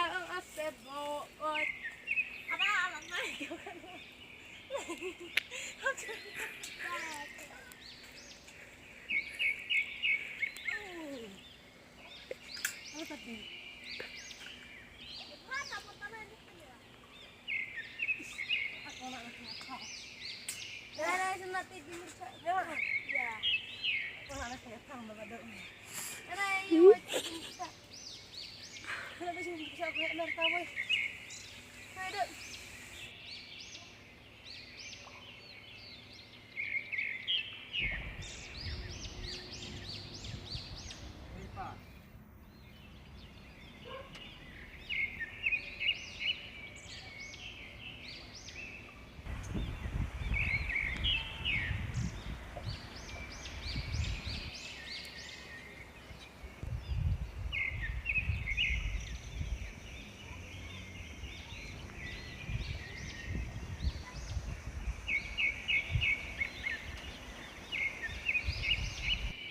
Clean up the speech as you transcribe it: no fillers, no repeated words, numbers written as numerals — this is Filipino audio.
Ang asebo. Apa alam na ikaw ka na. Ano sabi? Ako na ako. Wala na siya natitin sa. Yeah. Wala na siya tang mga daw. Aray, yung natitin sa. Wala ba siya ako na taboy.